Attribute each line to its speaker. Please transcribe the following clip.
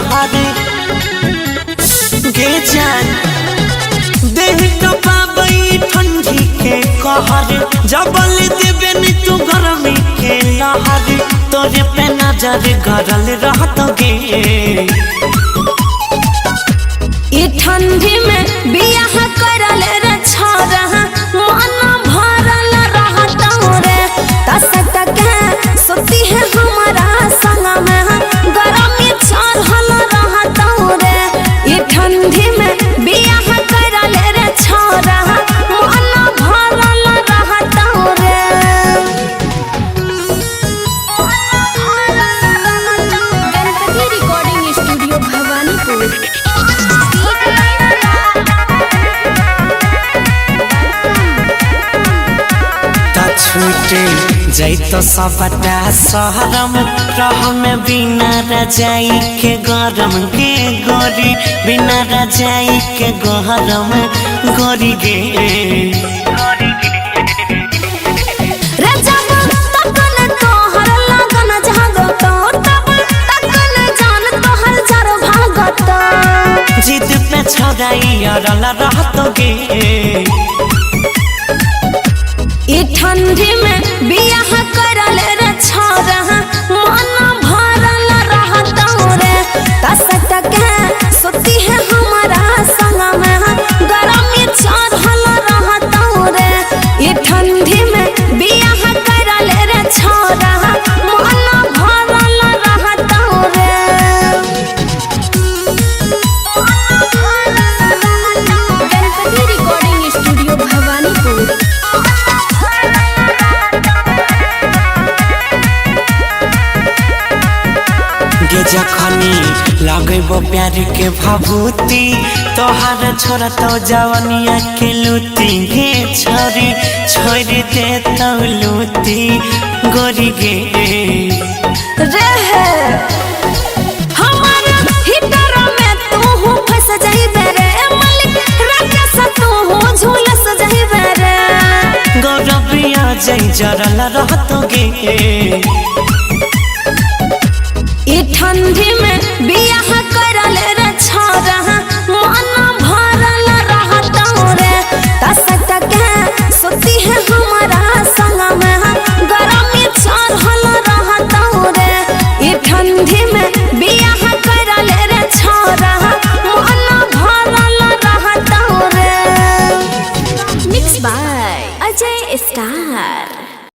Speaker 1: लहर गे जान देह कपाबई ठंडी के कहर जबल देबे नि तू गरमी के लहर तोरे पे नजर गरल रहत गे
Speaker 2: ई ठंडी में बियाह करल रे छोरा मन भरल रहत रे तसत के सुती है हमारा संग में गरमी चढ़ल रहत रे ई ठंडी में बियाह करल रे छोरा मन भरल रहत रे गणपति रिकॉर्डिंग स्टूडियो भवानीपुर
Speaker 1: छूटे जैतो सबटा शहरम रह में बिना रजाई के गरम के गोरी बिना रजाई के गरम गोरी गे जिद पे छड़ाई अरला रहत गे
Speaker 2: ई ठंडी में बियाह करल रे छोरा मन भरल रहत रे तसत के सुती है हमारा संग में गरमी चढ़ल रहत रे ई ठंडी में बियाह करल रे छोरा मन भरल रहत रे गणपति रिकॉर्डिंग स्टूडियो भवानीपुर
Speaker 1: गे जखनी लगेबो प्यार के भाभूति तोहार छोरा तो जवनिया के लूटी गे छोरी छोड़ दे तो लूटी गोरी गे
Speaker 2: रहे हमारा हिटर में तू फंस जाइबे रे मालिक राकेश तू झूलस जाइबे रे
Speaker 1: गौरविया जई जरल रहत गे
Speaker 2: ई ठंडी में बियाह करल रे छोरा मन भरल रहत रे तसत